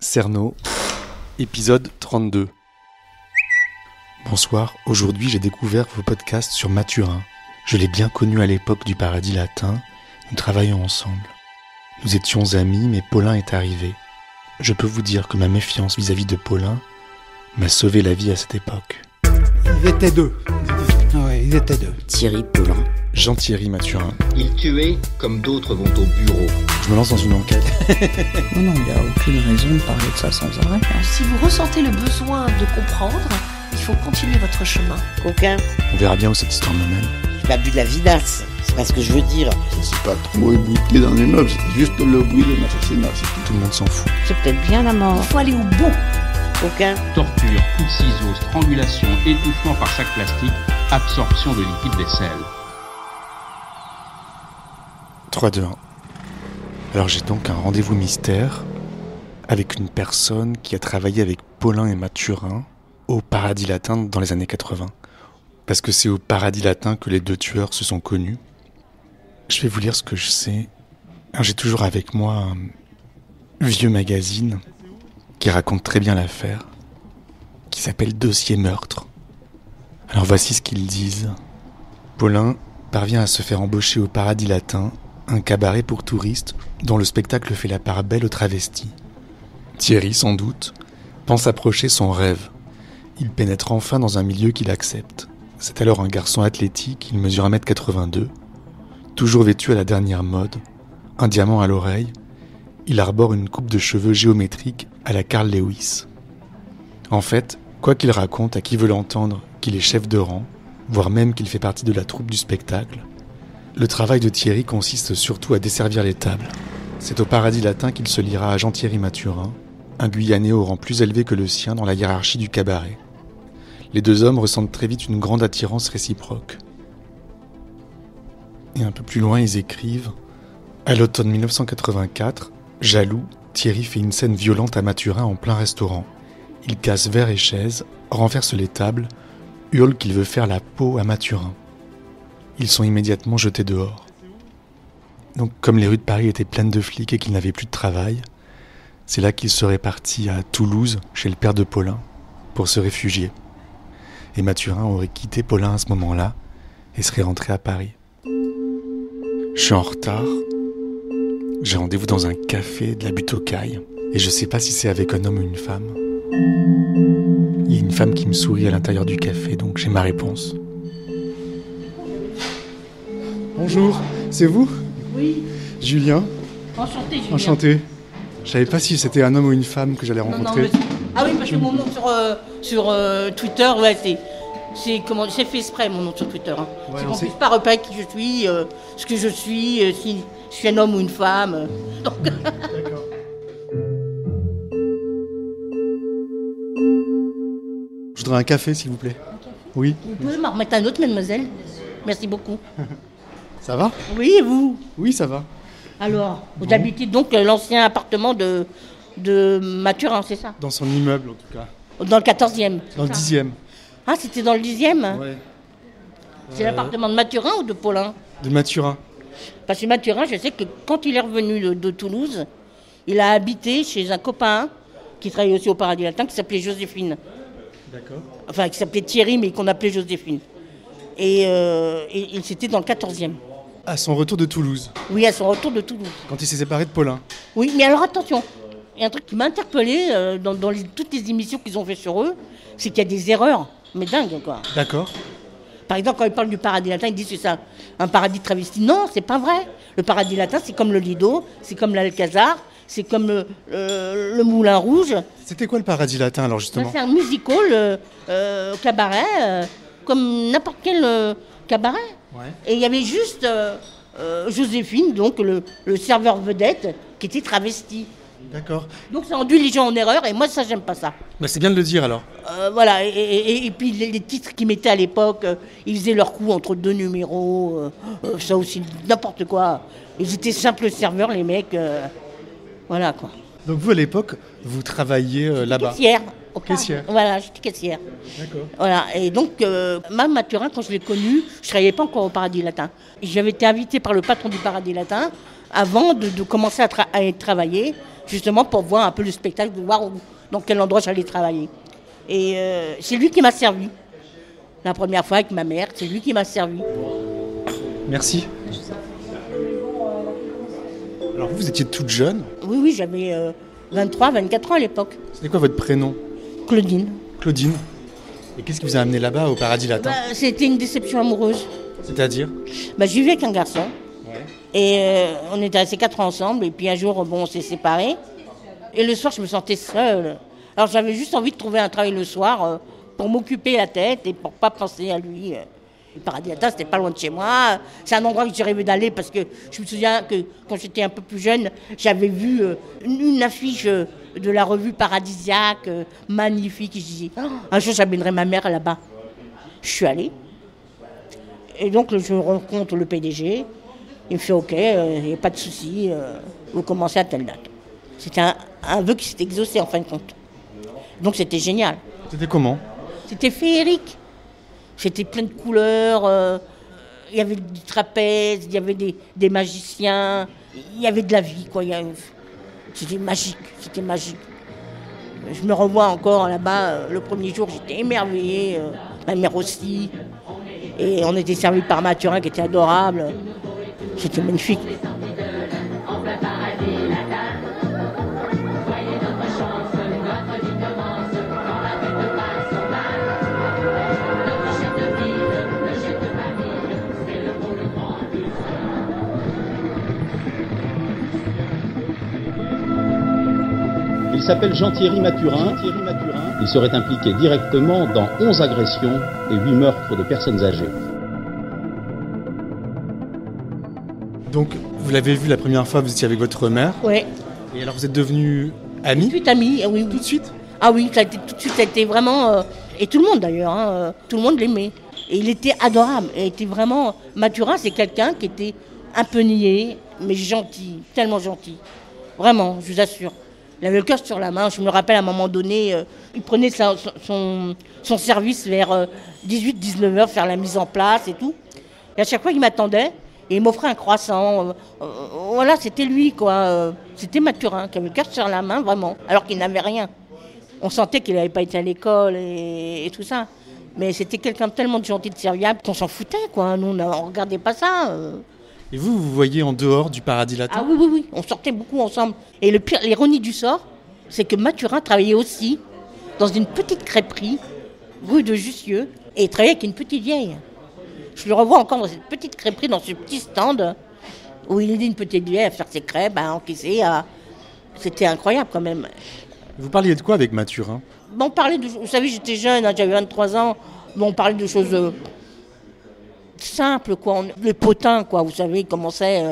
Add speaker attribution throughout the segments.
Speaker 1: Cerno, épisode 32. Bonsoir, aujourd'hui j'ai découvert vos podcasts sur Mathurin. Je l'ai bien connu à l'époque du Paradis Latin, nous travaillions ensemble. Nous étions amis, mais Paulin est arrivé. Je peux vous dire que ma méfiance vis-à-vis de Paulin m'a sauvé la vie à cette époque.
Speaker 2: Ils étaient deux. Ouais, ils étaient deux.
Speaker 3: Thierry Paulin.
Speaker 1: Jean-Thierry Mathurin.
Speaker 4: Il tuait comme d'autres vont au bureau.
Speaker 1: Je me lance dans une enquête.
Speaker 3: Non, il n'y a aucune raison de parler de ça sans arrêt.
Speaker 5: Si vous ressentez le besoin de comprendre, il faut continuer votre chemin.
Speaker 3: Coquin,
Speaker 1: On verra bien où cette histoire me mène.
Speaker 3: tu m'as bu de la vinasse. C'est pas ce que je veux dire.
Speaker 6: C'est pas trop ébouté dans les meubles, c'est juste le bruit de l'assassinat.
Speaker 1: Tout le monde s'en fout.
Speaker 3: C'est peut-être bien la mort.
Speaker 5: Il faut aller au bout.
Speaker 3: Coquin,
Speaker 7: Torture, coup de ciseaux, strangulation, étouffement par sac plastique, absorption de liquide vaisselle.
Speaker 1: 3, 2, 1. Alors j'ai donc un rendez-vous mystère avec une personne qui a travaillé avec Paulin et Mathurin au Paradis Latin dans les années 80. Parce que c'est au Paradis Latin que les deux tueurs se sont connus. Je vais vous lire ce que je sais. J'ai toujours avec moi un vieux magazine qui raconte très bien l'affaire, qui s'appelle Dossier Meurtre. Alors voici ce qu'ils disent. Paulin parvient à se faire embaucher au Paradis Latin, un cabaret pour touristes dont le spectacle fait la part belle aux travestis. Thierry, sans doute, pense approcher son rêve. Il pénètre enfin dans un milieu qu'il accepte. C'est alors un garçon athlétique, il mesure 1m82, toujours vêtu à la dernière mode, un diamant à l'oreille, il arbore une coupe de cheveux géométrique à la Carl Lewis. En fait, quoi qu'il raconte à qui veut l'entendre qu'il est chef de rang, voire même qu'il fait partie de la troupe du spectacle, le travail de Thierry consiste surtout à desservir les tables. C'est au Paradis Latin qu'il se liera à Jean-Thierry Mathurin, un Guyanais au rang plus élevé que le sien dans la hiérarchie du cabaret. Les deux hommes ressentent très vite une grande attirance réciproque. Et un peu plus loin, ils écrivent « À l'automne 1984, jaloux, Thierry fait une scène violente à Mathurin en plein restaurant. Il casse verres et chaises, renverse les tables, hurle qu'il veut faire la peau à Mathurin. Ils sont immédiatement jetés dehors. Donc, comme les rues de Paris étaient pleines de flics et qu'ils n'avaient plus de travail, c'est là qu'ils seraient partis à Toulouse, chez le père de Paulin, pour se réfugier. Et Mathurin aurait quitté Paulin à ce moment-là et serait rentré à Paris. Je suis en retard. J'ai rendez-vous dans un café de la Butte aux Cailles. Et je sais pas si c'est avec un homme ou une femme. Il y a une femme qui me sourit à l'intérieur du café, donc j'ai ma réponse. Bonjour, c'est vous ?
Speaker 5: Oui.
Speaker 1: Julien ?
Speaker 5: Enchanté, Julien.
Speaker 1: Enchanté. Je savais pas si c'était un homme ou une femme que j'allais rencontrer.
Speaker 5: Ah oui, parce que mon nom sur Twitter, ouais, c'est fait exprès, mon nom sur Twitter. Hein.
Speaker 1: Ouais,
Speaker 5: c'est
Speaker 1: on
Speaker 5: qu'on
Speaker 1: sait.
Speaker 5: puisse pas repérer qui je suis, ce que je suis, si je suis un homme ou une femme. Donc,
Speaker 1: D'accord. Je voudrais un café, s'il vous plaît. Oui.
Speaker 5: vous pouvez m'en remettre un autre, mademoiselle ? Merci beaucoup.
Speaker 1: Ça va ?
Speaker 5: Oui, et vous ?
Speaker 1: Oui, ça va.
Speaker 5: Alors, vous habitez donc l'ancien appartement de Mathurin, c'est ça ?
Speaker 1: Dans son immeuble, en tout cas.
Speaker 5: Dans le 14e. c'est
Speaker 1: Dans le
Speaker 5: ça
Speaker 1: 10e.
Speaker 5: Ah, c'était dans le 10e ?
Speaker 1: Ouais.
Speaker 5: C'est l'appartement de Mathurin ou de Paulin ?
Speaker 1: De Mathurin.
Speaker 5: Parce que Mathurin, je sais que quand il est revenu de Toulouse, il a habité chez un copain qui travaillait aussi au Paradis Latin, qui s'appelait Joséphine.
Speaker 1: D'accord.
Speaker 5: Enfin, qui s'appelait Thierry, mais qu'on appelait Joséphine. Et c'était dans le 14e.
Speaker 1: À son retour de Toulouse,
Speaker 5: Oui, à son retour de Toulouse.
Speaker 1: quand il s'est séparé de Paulin.
Speaker 5: Oui, mais alors attention, il y a un truc qui m'a interpellé dans toutes les émissions qu'ils ont fait sur eux, c'est qu'il y a des erreurs, mais dingues, quoi.
Speaker 1: D'accord.
Speaker 5: Par exemple, quand ils parlent du Paradis Latin, ils disent que c'est un paradis travesti. Non, c'est pas vrai. Le Paradis Latin, c'est comme le Lido, c'est comme l'Alcazar, c'est comme le Moulin Rouge.
Speaker 1: C'était quoi le Paradis Latin, alors,
Speaker 5: Ça,
Speaker 1: justement ?
Speaker 5: c'est un musical, cabaret, comme n'importe quel cabaret.
Speaker 1: Ouais.
Speaker 5: Et il y avait juste Joséphine, donc le serveur vedette, qui était travesti.
Speaker 1: D'accord.
Speaker 5: Donc ça induit les gens en erreur, et moi, ça, j'aime pas ça.
Speaker 1: Bah, c'est bien de le dire, alors.
Speaker 5: Voilà, et puis les titres qu'ils mettaient à l'époque, ils faisaient leur coup entre deux numéros, ça aussi, n'importe quoi. Ils étaient simples serveurs, les mecs, voilà quoi.
Speaker 1: Donc vous, à l'époque, vous travailliez là-bas.
Speaker 5: Caissière.
Speaker 1: Caissière.
Speaker 5: Voilà, j'étais caissière.
Speaker 1: D'accord.
Speaker 5: Voilà, et donc, Mme Mathurin, quand je l'ai connue, je ne travaillais pas encore au Paradis Latin. J'avais été invitée par le patron du Paradis Latin avant de commencer à y travailler, justement pour voir un peu le spectacle, de voir dans quel endroit j'allais travailler. Et c'est lui qui m'a servi. La première fois avec ma mère, c'est lui qui m'a servi.
Speaker 1: Merci. Alors vous étiez toute jeune.
Speaker 5: Oui, j'avais 23, 24 ans à l'époque.
Speaker 1: C'était quoi votre prénom?
Speaker 5: Claudine.
Speaker 1: Claudine. Et qu'est-ce qui vous a amené là-bas, au Paradis Latin?
Speaker 5: C'était une déception amoureuse.
Speaker 1: C'est-à-dire?
Speaker 5: Je vivais avec un garçon. Ouais. Et on était restés 4 ans ensemble. Et puis un jour, on s'est séparés. Et le soir, je me sentais seule. Alors j'avais juste envie de trouver un travail le soir pour m'occuper la tête et pour pas penser à lui. Le Paradis Latin, c'était pas loin de chez moi. C'est un endroit que j'ai rêvé d'aller parce que je me souviens que quand j'étais un peu plus jeune, j'avais vu une affiche de la revue Paradisiaque, magnifique. Et je disais, un jour j'amènerai ma mère là-bas. Je suis allée. Et donc je rencontre le PDG. Il me fait OK, il n'y a pas de souci, vous commencez à telle date. C'était un vœu qui s'est exaucé en fin de compte. Donc c'était génial.
Speaker 1: C'était comment? C'était
Speaker 5: féerique. C'était plein de couleurs, il y avait du trapèze, il y avait des magiciens, il y avait de la vie, quoi. C'était magique. Je me revois encore là-bas, le premier jour, j'étais émerveillée, ma mère aussi. Et on était servis par Mathurin qui était adorable. C'était magnifique.
Speaker 7: Il s'appelle Jean-Thierry Mathurin. Il serait impliqué directement dans 11 agressions et 8 meurtres de personnes âgées.
Speaker 1: Donc, vous l'avez vu la première fois, vous étiez avec votre mère.
Speaker 5: Oui.
Speaker 1: Et alors, vous êtes devenus amis?
Speaker 5: Tout de suite amis, oui.
Speaker 1: Tout de suite?
Speaker 5: Ah oui, tout de suite, ça a été vraiment... et tout le monde d'ailleurs, tout le monde l'aimait. Et il était adorable. Il était vraiment... Mathurin, c'est quelqu'un qui était un peu niais, mais gentil, tellement gentil. Vraiment, je vous assure. Il avait le cœur sur la main. Je me rappelle à un moment donné, il prenait son service vers 18-19 heures, faire la mise en place et tout. Et à chaque fois, il m'attendait et il m'offrait un croissant. Voilà, c'était lui, quoi. C'était Mathurin qui avait le cœur sur la main, vraiment, alors qu'il n'avait rien. On sentait qu'il n'avait pas été à l'école et tout ça. Mais c'était quelqu'un de tellement gentil, de serviable, qu'on s'en foutait, quoi. Nous, on ne regardait pas ça.
Speaker 1: Et vous voyez en dehors du Paradis Latin?
Speaker 5: Ah oui, on sortait beaucoup ensemble. Et le pire, l'ironie du sort, c'est que Mathurin travaillait aussi dans une petite crêperie, rue de Jussieu, et il travaillait avec une petite vieille. Je le revois encore dans cette petite crêperie, dans ce petit stand, où il aidait une petite vieille à faire ses crêpes, à encaisser. C'était incroyable quand même.
Speaker 1: Vous parliez de quoi avec Mathurin?
Speaker 5: On parlait de... Vous savez, j'étais jeune, j'avais 23 ans, on parlait de choses... simple, quoi. Les potins, quoi, vous savez comment c'est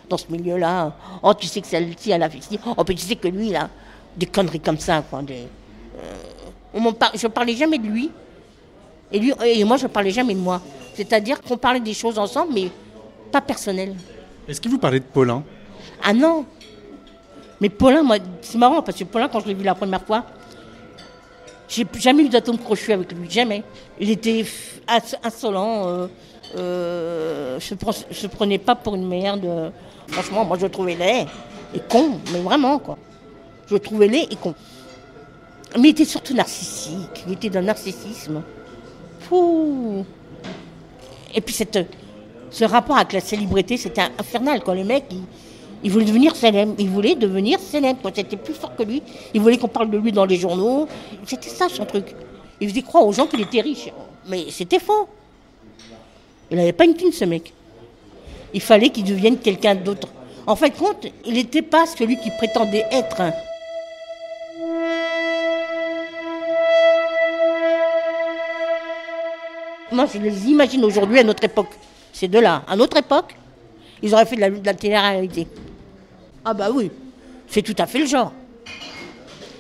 Speaker 5: dans ce milieu-là. Oh, tu sais que celle-ci, elle a fait ci. Oh, puis tu sais que lui, là, des conneries comme ça, quoi. Je parlais jamais de lui. Et moi, je parlais jamais de moi. C'est-à-dire qu'on parlait des choses ensemble, mais pas personnelles.
Speaker 1: Est-ce qu'il vous parlait de Paulin?
Speaker 5: Ah non. Mais Paulin, moi, c'est marrant, parce que Paulin, quand je l'ai vu la première fois, j'ai jamais eu d'atome crochu avec lui, jamais. Il était insolent. Je prenais pas pour une merde. Franchement, moi je le trouvais laid et con, mais vraiment quoi. Je le trouvais laid et con. Mais il était surtout narcissique. Il était d'un narcissisme. Fou. Et puis ce rapport avec la célébrité, c'était infernal quoi. Le mec, il voulait devenir célèbre. Il voulait devenir célèbre. Quoi. C'était plus fort que lui. Il voulait qu'on parle de lui dans les journaux. C'était ça son truc. Il faisait croire aux gens qu'il était riche. Mais c'était faux. Il n'avait pas une thune, ce mec. Il fallait qu'il devienne quelqu'un d'autre. En fin de compte, il n'était pas celui qu'il prétendait être. Moi, je les imagine aujourd'hui à notre époque. Ces deux-là, à notre époque, ils auraient fait de la télé-réalité. Ah bah oui, c'est tout à fait le genre.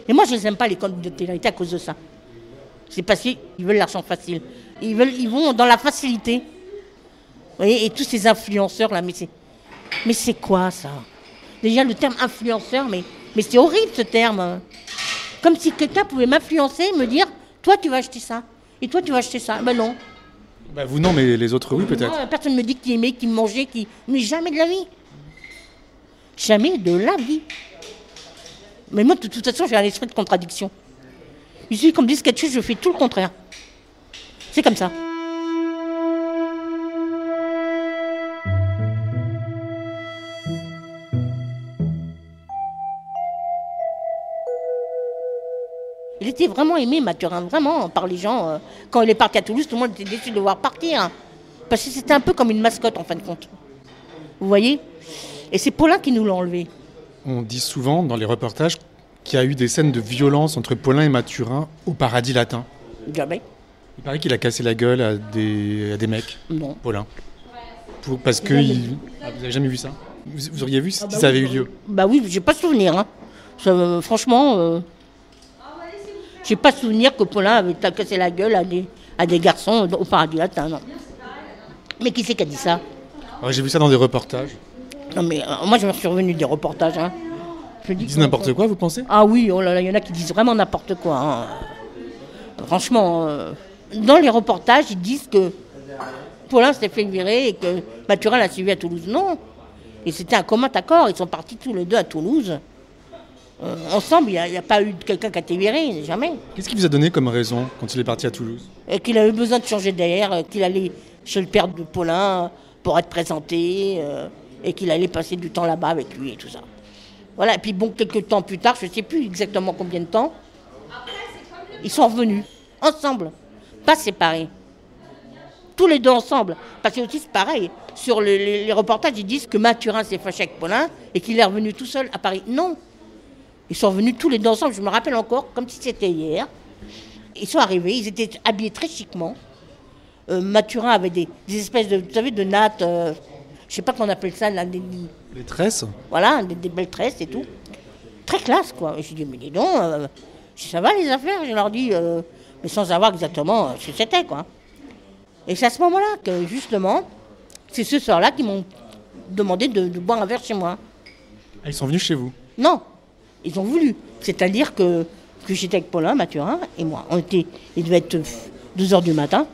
Speaker 5: Et moi, je les aime pas, les candidats de télé-réalité, à cause de ça. C'est parce qu'ils veulent l'argent facile. Ils vont dans la facilité. Vous voyez, et tous ces influenceurs là, mais c'est quoi ça? Déjà le terme influenceur, mais c'est horrible ce terme. Comme si quelqu'un pouvait m'influencer, me dire, toi tu vas acheter ça, et toi tu vas acheter ça. Ben non.
Speaker 1: Bah vous non, mais les autres oui peut-être.
Speaker 5: Moi, personne ne me dit qui aimait, qui mangeait, mais jamais de la vie. Jamais de la vie. Mais moi, de toute façon, j'ai un esprit de contradiction. Je suis comme dit quelque chose, je fais tout le contraire. C'est comme ça. Il était vraiment aimé, Mathurin, vraiment, par les gens. Quand il est parti à Toulouse, tout le monde était déçu de le voir partir. Parce que c'était un peu comme une mascotte, en fin de compte. Vous voyez? Et c'est Paulin qui nous l'a enlevé.
Speaker 1: On dit souvent dans les reportages qu'il y a eu des scènes de violence entre Paulin et Mathurin au Paradis Latin.
Speaker 5: Jamais.
Speaker 1: Il paraît qu'il a cassé la gueule à des mecs,
Speaker 5: Non.
Speaker 1: Paulin. Parce que... vous n'avez jamais vu ça? Vous auriez vu si ça avait eu lieu?
Speaker 5: Bah oui, j'ai pas souvenir. Hein. Ça, franchement, j'ai pas souvenir que Paulin avait cassé la gueule à des garçons au Paradis Latin, non. Mais qui c'est qui a dit ça?
Speaker 1: Ouais, j'ai vu ça dans des reportages.
Speaker 5: Non mais moi je me suis revenu des reportages. Hein.
Speaker 1: Ils disent n'importe quoi, vous pensez?
Speaker 5: Ah oui, oh là là, il y en a qui disent vraiment n'importe quoi. Hein. Franchement, dans les reportages, ils disent que Paulin s'était fait virer et que Mathurin l'a suivi à Toulouse. Non. Et c'était un commun accord, ils sont partis tous les deux à Toulouse. Ensemble, il n'y a pas eu quelqu'un qui a été viré, jamais.
Speaker 1: Qu'est-ce qu'il vous a donné comme raison quand il est parti à Toulouse?
Speaker 5: Qu'il avait besoin de changer d'air, qu'il allait chez le père de Paulin pour être présenté, et qu'il allait passer du temps là-bas avec lui et tout ça. Voilà, et puis bon, quelques temps plus tard, je ne sais plus exactement combien de temps, ils sont revenus, ensemble, pas séparés. Tous les deux ensemble. Parce que aussi c'est pareil, sur les reportages, ils disent que Mathurin s'est fâché avec Paulin et qu'il est revenu tout seul à Paris. Non. Ils sont venus tous les deux ensemble, je me rappelle encore, comme si c'était hier. Ils sont arrivés, ils étaient habillés très chiquement. Mathurin avait des espèces de, vous savez, de nattes, je ne sais pas qu'on appelle ça, là,
Speaker 1: des tresses.
Speaker 5: Voilà, des belles tresses et tout. Très classe, quoi. Et je dis, mais dis donc, ça va les affaires? Je leur dis, mais sans savoir exactement ce que c'était, quoi. Et c'est à ce moment-là que, justement, c'est ce soir-là qu'ils m'ont demandé de boire un verre chez moi.
Speaker 1: Ah, ils sont venus chez vous?
Speaker 5: Non, ils ont voulu. C'est-à-dire que j'étais avec Paulin, Mathurin et moi. Il devait être 2h du matin.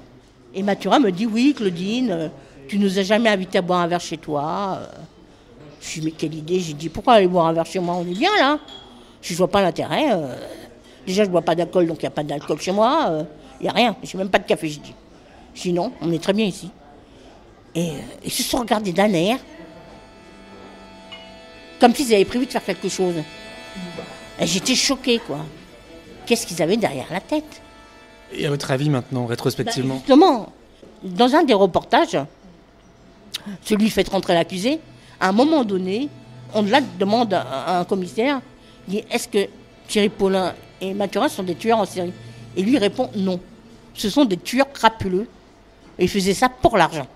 Speaker 5: Et Mathurin me dit, oui, Claudine, tu nous as jamais invités à boire un verre chez toi. Je lui dis, mais quelle idée? J'ai dit, pourquoi aller boire un verre chez moi? On est bien là. Je ne vois pas l'intérêt. Déjà, je ne bois pas d'alcool, donc il n'y a pas d'alcool chez moi. Il n'y a rien. Je n'ai même pas de café, je dis. Je dis non, on est très bien ici. Et ils se sont regardés d'un air, comme s'ils avaient prévu de faire quelque chose. Et j'étais choquée, quoi. Qu'est-ce qu'ils avaient derrière la tête?
Speaker 1: Et à votre avis maintenant, rétrospectivement?
Speaker 5: Justement, dans un des reportages, celui fait rentrer l'accusé, à un moment donné, on demande à un commissaire, il dit, est-ce que Thierry Paulin et Mathurin sont des tueurs en série? Et lui répond non. Ce sont des tueurs crapuleux. Et ils faisaient ça pour l'argent.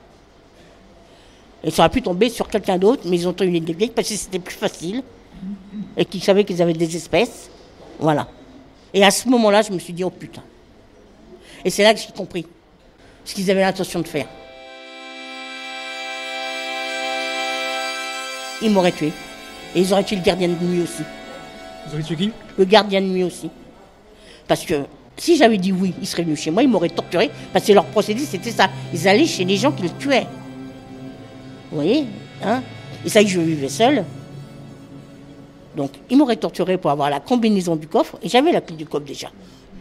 Speaker 5: Et ça aurait pu tomber sur quelqu'un d'autre, mais ils ont tenu des vieilles parce que c'était plus facile. Et qu'ils savaient qu'ils avaient des espèces. Voilà. Et à ce moment-là, je me suis dit, oh putain. Et c'est là que j'ai compris ce qu'ils avaient l'intention de faire. Ils m'auraient tué. Et ils auraient tué le gardien de nuit aussi.
Speaker 1: Vous auriez tué qui? Le
Speaker 5: gardien de nuit aussi. Parce que si j'avais dit oui, ils seraient venus chez moi, ils m'auraient torturé. Parce que leur procédé, c'était ça. Ils allaient chez les gens qui les tuaient. Vous voyez, hein? Et ça, je vivais seul. Donc, ils m'auraient torturé pour avoir la combinaison du coffre. Et j'avais la clé du coffre déjà.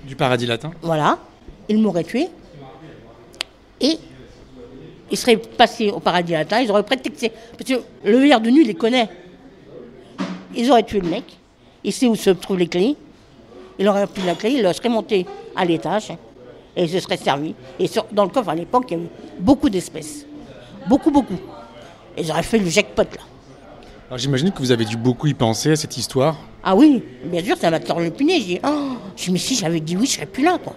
Speaker 1: Du Paradis Latin?
Speaker 5: Voilà. Ils m'auraient tué. Et ils seraient passés au Paradis Latin. Ils auraient prétexté. Parce que le veilleur de nuit les connaît. Ils auraient tué le mec. Il sait où se trouvent les clés. Il aurait pris la clé, il serait monté à l'étage et il se serait servi. Et dans le coffre, à l'époque, il y avait beaucoup d'espèces. Beaucoup, beaucoup. Et ils auraient fait le jackpot, là.
Speaker 1: Alors j'imagine que vous avez dû beaucoup y penser à cette histoire.
Speaker 5: Ah oui, bien sûr, ça m'a torlepiné. J'ai dit, mais si j'avais dit oui, je serais plus là, quoi.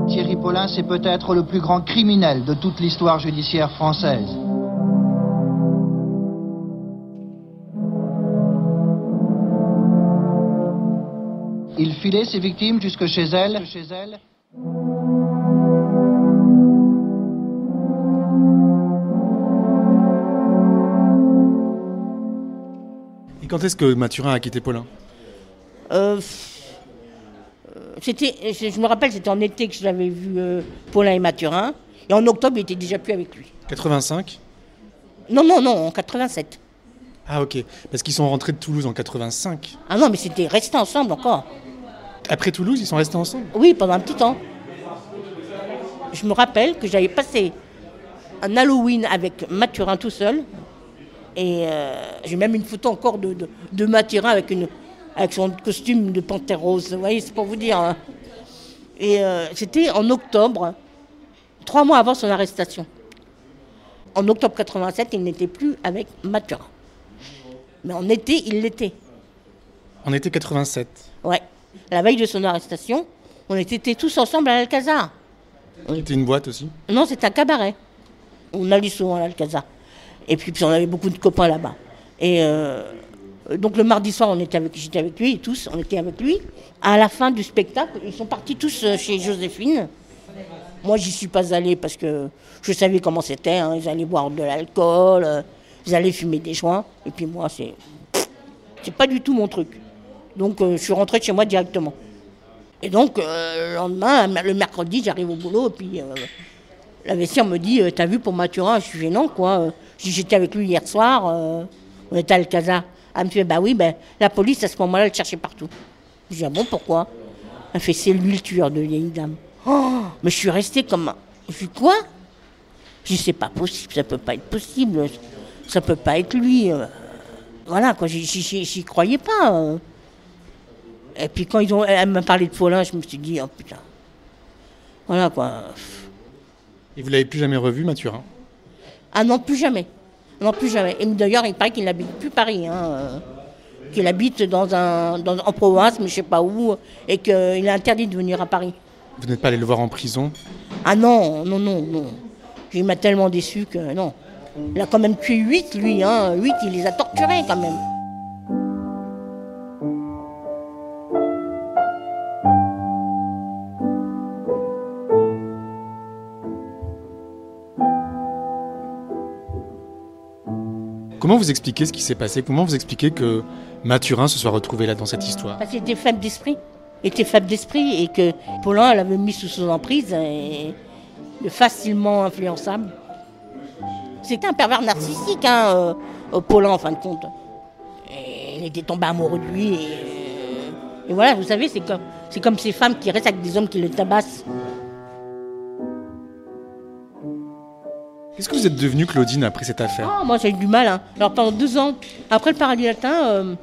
Speaker 8: Thierry Paulin, c'est peut-être le plus grand criminel de toute l'histoire judiciaire française. Il filait ses victimes jusque chez elles.
Speaker 1: Et quand est-ce que Mathurin a quitté Paulin?
Speaker 5: Je me rappelle, c'était en été que je l'avais vu Paulin et Mathurin. Et en octobre, il était déjà plus avec lui.
Speaker 1: 85?
Speaker 5: Non, en 87.
Speaker 1: Ah ok, parce qu'ils sont rentrés de Toulouse en 85.
Speaker 5: Ah non, mais c'était resté ensemble encore.
Speaker 1: Après Toulouse, ils sont restés ensemble?
Speaker 5: Oui, pendant un petit temps. Je me rappelle que j'avais passé un Halloween avec Mathurin tout seul. Et j'ai même une photo encore de Mathurin avec son costume de panthère rose. Vous voyez, c'est pour vous dire. Hein. Et c'était en octobre, 3 mois avant son arrestation. En octobre 87, il n'était plus avec Mathurin. Mais en été, il l'était.
Speaker 1: En été 87?
Speaker 5: Ouais. La veille de son arrestation, on était tous ensemble à l'Alcazar.
Speaker 1: C'était une boîte aussi?
Speaker 5: Non, c'était un cabaret. On allait souvent à l'Alcazar. Et puis on avait beaucoup de copains là-bas. Et donc le mardi soir, j'étais avec lui, tous, on était avec lui. À la fin du spectacle, ils sont partis tous chez Joséphine. Moi, j'y suis pas allée parce que je savais comment c'était. Hein. Ils allaient boire de l'alcool, ils allaient fumer des joints. Et puis moi, c'est pas du tout mon truc. Donc je suis rentrée chez moi directement. Et donc le lendemain, le mercredi, j'arrive au boulot et puis la vestiaire me dit « T'as vu pour Mathurin ?» Je suis gênant, quoi. Je dis « J'étais avec lui hier soir, on était à Alcazar. » Elle me fait « Bah oui, la police, à ce moment-là, elle cherchait partout. » Je dis « Ah bon, pourquoi ?» Elle fait « C'est lui le tueur de vieille dame. » Oh, mais je suis restée comme... Je dis « Quoi ?» Je dis « C'est pas possible, ça peut pas être possible. Ça peut pas être lui. » Voilà, quoi, j'y croyais pas. Et puis quand elle m'a parlé de Paulin, je me suis dit « Oh putain. » Voilà, quoi.
Speaker 1: Et vous l'avez plus jamais revu, Mathurin?
Speaker 5: Ah non, plus jamais. Non, plus jamais. Et d'ailleurs, il paraît qu'il n'habite plus Paris. Hein, qu'il habite en province, mais je ne sais pas où, et qu'il est interdit de venir à Paris.
Speaker 1: Vous n'êtes pas allé le voir en prison?
Speaker 5: Ah non. Il m'a tellement déçu que non. Il a quand même tué 8, lui. Hein. 8, il les a torturés quand même.
Speaker 1: Comment vous expliquez ce qui s'est passé? Comment vous expliquez que Mathurin se soit retrouvé là dans cette histoire?
Speaker 5: Parce qu'il était faible d'esprit. Il était faible d'esprit et que Paulin l'avait mis sous son emprise et facilement influençable. C'était un pervers narcissique, hein, Paulin en fin de compte. Et il était tombé amoureux de lui et voilà, vous savez, c'est comme ces femmes qui restent avec des hommes qui les tabassent.
Speaker 1: Qu'est-ce que vous êtes devenue, Claudine, après cette affaire?
Speaker 5: Oh, moi, j'ai eu du mal. Hein. Alors, pendant 2 ans, après le Paradis Latin,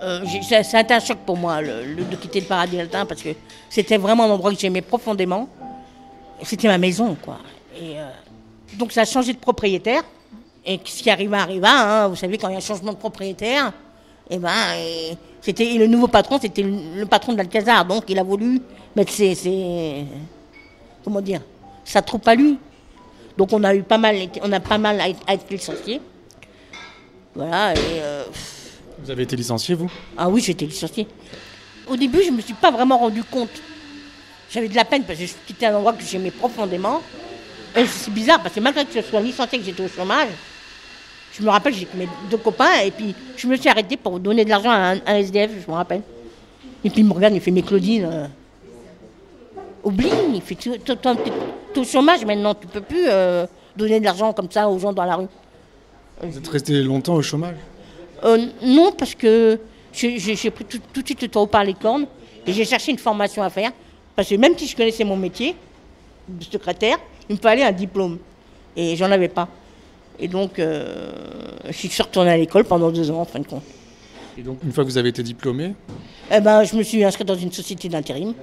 Speaker 5: ça a été un choc pour moi de quitter le Paradis Latin parce que c'était vraiment un endroit que j'aimais profondément. C'était ma maison, quoi. Et, donc, ça a changé de propriétaire. Et ce qui arriva. Hein. Vous savez, quand il y a un changement de propriétaire, et le nouveau patron, c'était le patron de l'Alcazar. Donc, il a voulu mettre sa troupe à lui. Donc on a pas mal à être licenciés. Voilà, et...
Speaker 1: Vous avez été licencié, vous? Ah
Speaker 5: oui, j'ai été licencié. Au début, je ne me suis pas vraiment rendu compte. J'avais de la peine parce que je quittais un endroit que j'aimais profondément. Et c'est bizarre parce que malgré que je sois licencié, que j'étais au chômage, je me rappelle, j'étais avec mes 2 copains et puis je me suis arrêtée pour donner de l'argent à un SDF, je me rappelle. Et puis il me regarde, il fait « Mais Claudine, oublie, il fait t'es au chômage maintenant, tu ne peux plus donner de l'argent comme ça aux gens dans la rue. »
Speaker 1: Vous êtes resté longtemps au chômage?
Speaker 5: Non, parce que j'ai pris tout de suite le taureau par les cornes et j'ai cherché une formation à faire. Parce que même si je connaissais mon métier de secrétaire, il me fallait un diplôme. Et j'en avais pas. Et donc, je suis retournée à l'école pendant 2 ans, en fin de compte.
Speaker 1: Et donc, une fois que vous avez été diplômée?
Speaker 5: Je me suis inscrite dans une société d'intérim.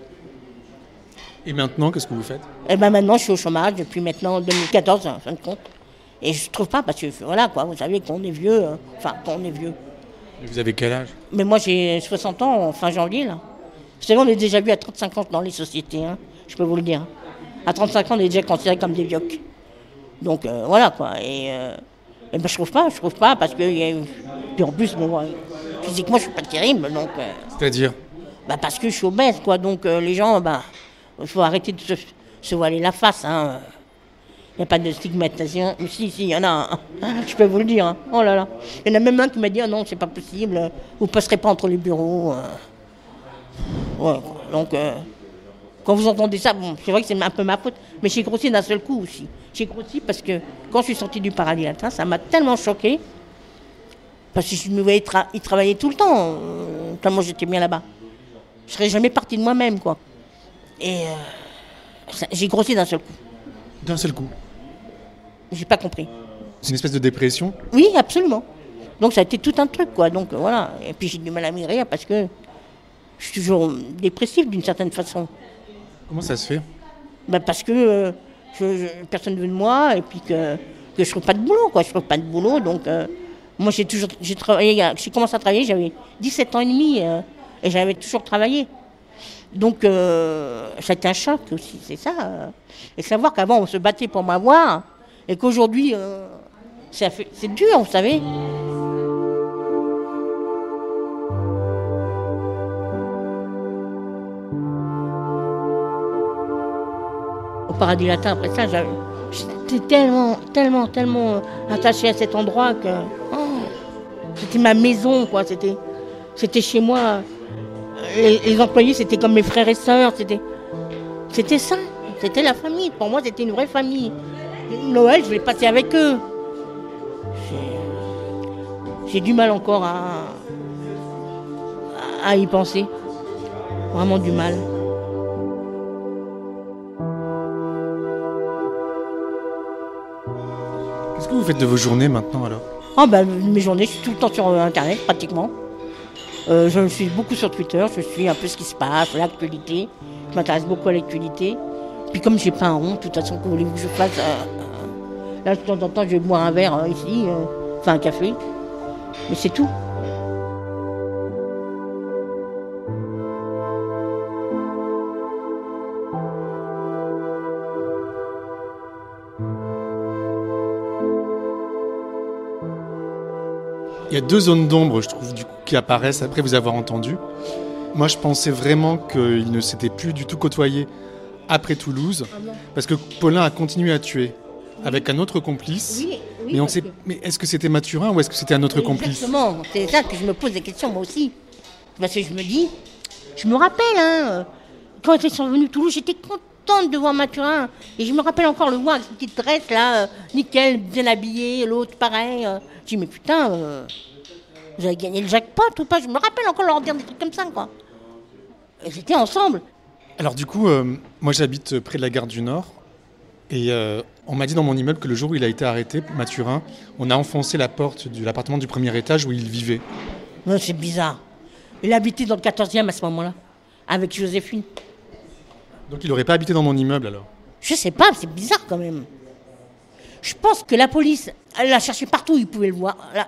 Speaker 1: Et maintenant, qu'est-ce que vous faites?
Speaker 5: Maintenant, je suis au chômage depuis maintenant 2014, en fin de compte. Et je trouve pas, parce que voilà, quoi, vous savez qu'on est vieux, quand on est vieux.
Speaker 1: Et vous avez quel âge? Mais
Speaker 5: moi, j'ai 60 ans, en fin janvier, là. Vous savez, on est déjà vu à 35 ans dans les sociétés, hein, je peux vous le dire. À 35 ans, on est déjà considérés comme des vieux. Donc, voilà, quoi. Et je trouve pas, parce que... Et en plus, physiquement, je suis pas terrible, donc...
Speaker 1: C'est-à-dire?
Speaker 5: Parce que je suis obèse, quoi, donc les gens, il faut arrêter de se voiler la face, hein. Il n'y a pas de stigmatisation. Mais si, il y en a un. Je peux vous le dire. Hein. Oh là là. Il y en a même un qui m'a dit « Oh non, c'est pas possible. Vous ne passerez pas entre les bureaux. » Ouais, donc, Quand vous entendez ça, bon, c'est vrai que c'est un peu ma faute, mais j'ai grossi d'un seul coup aussi. J'ai grossi parce que quand je suis sortie du paradis latin, ça m'a tellement choquée. Parce que je me voyais y travailler tout le temps, tellement j'étais bien là-bas. Je ne serais jamais partie de moi-même, quoi. Et j'ai grossi d'un seul coup.
Speaker 1: D'un seul coup.
Speaker 5: J'ai pas compris.
Speaker 1: C'est une espèce de dépression?
Speaker 5: Oui, absolument. Donc ça a été tout un truc, quoi. Donc voilà. Et puis j'ai du mal à m'y rire parce que je suis toujours dépressive d'une certaine façon.
Speaker 1: Comment ça se fait?
Speaker 5: Parce que personne ne veut de moi et puis que je ne trouve pas de boulot, quoi. Je trouve pas de boulot, donc moi j'ai commencé à travailler, j'avais 17 ans et demi et j'avais toujours travaillé. Donc ça a été un choc aussi, c'est ça. Et savoir qu'avant on se battait pour m'avoir et qu'aujourd'hui c'est dur, vous savez. Au paradis latin, après ça, j'étais tellement attachée à cet endroit que c'était ma maison, quoi. C'était chez moi. Les employés, c'était comme mes frères et sœurs. C'était ça. C'était la famille. Pour moi, c'était une vraie famille. Noël, je l'ai passé avec eux. J'ai du mal encore à y penser. Vraiment du mal.
Speaker 1: Qu'est-ce que vous faites de vos journées maintenant alors?
Speaker 5: Mes journées, je suis tout le temps sur Internet pratiquement. Je suis beaucoup sur Twitter, je suis un peu ce qui se passe, l'actualité. Je m'intéresse beaucoup à l'actualité. Puis comme j'ai pas un rond, de toute façon, que voulez-vous que je fasse là, de temps en temps, je vais boire un verre ici, enfin un café. Mais c'est tout.
Speaker 1: Il y a 2 zones d'ombre, je trouve, du coup, qui apparaissent après vous avoir entendu. Moi, je pensais vraiment qu'ils ne s'étaient plus du tout côtoyés après Toulouse, parce que Paulin a continué à tuer avec un autre complice.
Speaker 5: Oui,
Speaker 1: mais on sait, mais est-ce que c'était Mathurin ou est-ce que c'était un autre complice?
Speaker 5: Exactement, c'est ça que je me pose des questions moi aussi. Parce que je me dis, je me rappelle, quand ils sont venus à Toulouse, j'étais contente de voir Mathurin. Et je me rappelle encore le voir avec cette petite dresse là, nickel, bien habillé, l'autre pareil. Je dis, mais putain, vous avez gagné le jackpot ou pas? Je me rappelle encore leur dire des trucs comme ça, quoi. Ils étaient ensemble.
Speaker 1: Alors du coup, moi j'habite près de la gare du Nord. Et on m'a dit dans mon immeuble que le jour où il a été arrêté, Mathurin, on a enfoncé la porte de l'appartement du premier étage où il vivait.
Speaker 5: Non, c'est bizarre. Il habitait dans le 14e à ce moment-là, avec Joséphine.
Speaker 1: Donc il n'aurait pas habité dans mon immeuble alors?
Speaker 5: Je sais pas, c'est bizarre quand même. Je pense que la police, elle l'a cherché partout, ils pouvaient le voir. Là,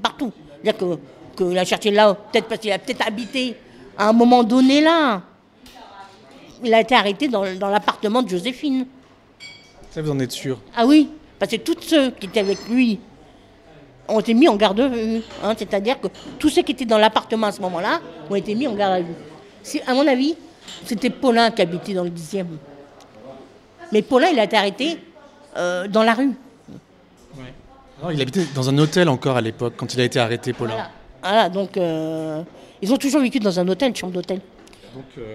Speaker 5: partout. C'est-à-dire qu'il l'a cherché là, peut-être parce qu'il a peut-être habité à un moment donné là. Il a été arrêté dans l'appartement de Joséphine.
Speaker 1: Ça, vous en êtes sûr? Ah
Speaker 5: oui, parce que tous ceux qui étaient avec lui ont été mis en garde à vue. C'est-à-dire que tous ceux qui étaient dans l'appartement à ce moment-là ont été mis en garde à vue. À mon avis, c'était Paulin qui habitait dans le 10e. Mais Paulin, il a été arrêté dans la rue.
Speaker 1: Ouais. Alors, il habitait dans un hôtel encore à l'époque, quand il a été arrêté, Paulin.
Speaker 5: Voilà, donc ils ont toujours vécu dans un hôtel, chambre d'hôtel.
Speaker 1: Donc,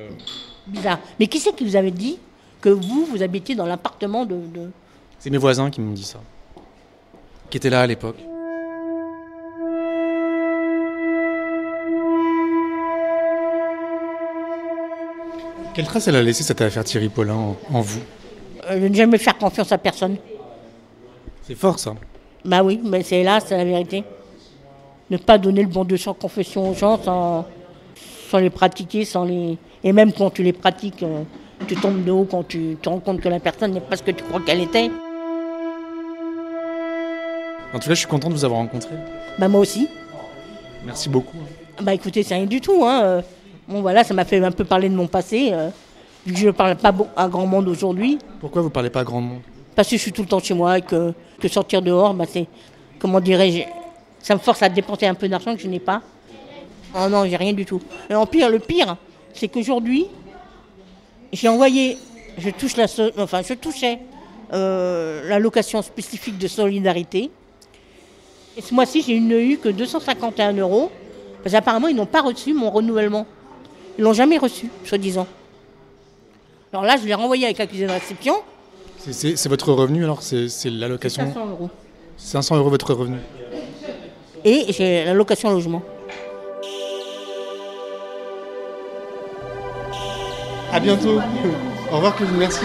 Speaker 5: bizarre. Mais qui c'est qui vous avait dit que vous habitiez dans l'appartement de...
Speaker 1: C'est mes voisins qui m'ont dit ça. Qui étaient là à l'époque. Quelle trace elle a laissé cette affaire Thierry Paulin en vous?
Speaker 5: Ne jamais faire confiance à personne.
Speaker 1: C'est fort ça.
Speaker 5: Bah oui, mais c'est là, c'est la vérité. Ne pas donner le bon Dieu sans confession aux gens, sans les pratiquer, et même quand tu les pratiques, tu tombes de haut quand tu te rends compte que la personne n'est pas ce que tu crois qu'elle était.
Speaker 1: En tout cas, je suis content de vous avoir rencontré.
Speaker 5: Bah moi aussi.
Speaker 1: Merci beaucoup.
Speaker 5: Bah écoutez, c'est rien du tout. Bon voilà, ça m'a fait un peu parler de mon passé. Vu que je ne parle pas à grand monde aujourd'hui.
Speaker 1: Pourquoi vous ne parlez pas à grand monde?
Speaker 5: Parce que je suis tout le temps chez moi et que sortir dehors, c'est, comment dirais-je, ça me force à dépenser un peu d'argent que je n'ai pas. Oh non, j'ai rien du tout. Et en pire, le pire, c'est qu'aujourd'hui, j'ai envoyé, je touchais l'allocation spécifique de solidarité. Et ce mois-ci, j'ai eu que 251 €. Parce qu'apparemment, ils n'ont pas reçu mon renouvellement. Ils ne l'ont jamais reçu, soi-disant. Alors là, je l'ai renvoyé avec accusé de réception.
Speaker 1: C'est votre revenu alors? C'est l'allocation?
Speaker 5: 500 euros.
Speaker 1: 500 euros votre revenu?
Speaker 5: Et j'ai l'allocation logement.
Speaker 1: À bientôt. Au revoir, Claudine, merci.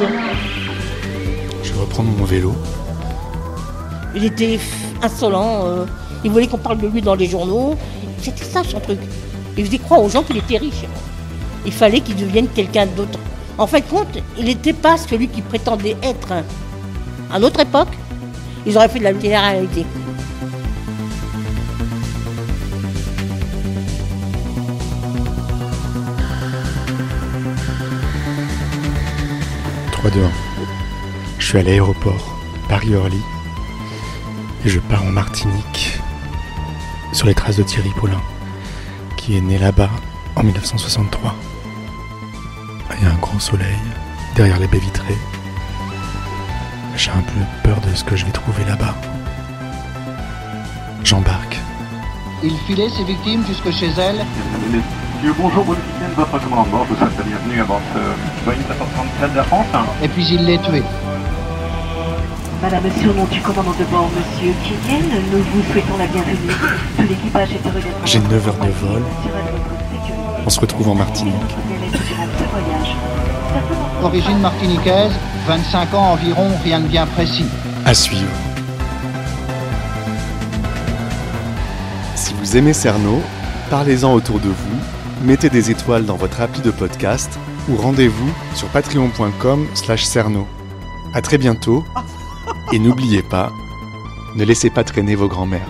Speaker 1: Je vais reprendre mon vélo.
Speaker 5: Il était insolent. Il voulait qu'on parle de lui dans les journaux. C'était ça son truc. Il faisait croire aux gens qu'il était riche. Il fallait qu'il devienne quelqu'un d'autre. En fin de compte, il n'était pas celui qui prétendait être. À notre époque, ils auraient fait de la télé-réalité.
Speaker 1: Je suis à l'aéroport Paris-Orly et je pars en Martinique sur les traces de Thierry Paulin qui est né là-bas en 1963. Il y a un grand soleil derrière les baies vitrées. J'ai un peu peur de ce que je vais trouver là-bas. J'embarque.
Speaker 8: Il filait ses victimes jusque chez elles.
Speaker 9: Monsieur, bonjour, votre commandement, vous souhaite la bienvenue à votre Boeing 737 d'Air France.
Speaker 8: Et puis il les tuait.
Speaker 10: Madame, monsieur, au nom du commandant de bord, monsieur Kilian, nous vous souhaitons la bienvenue. Tout l'équipage est heureux d'être...
Speaker 1: J'ai 9 heures de vol. On se retrouve en Martinique.
Speaker 8: Origine martiniquaise, 25 ans environ, rien de bien précis.
Speaker 1: À suivre. Si vous aimez Cerno, parlez-en autour de vous, mettez des étoiles dans votre appli de podcast ou rendez-vous sur patreon.com/cerno. À très bientôt et n'oubliez pas, ne laissez pas traîner vos grands-mères.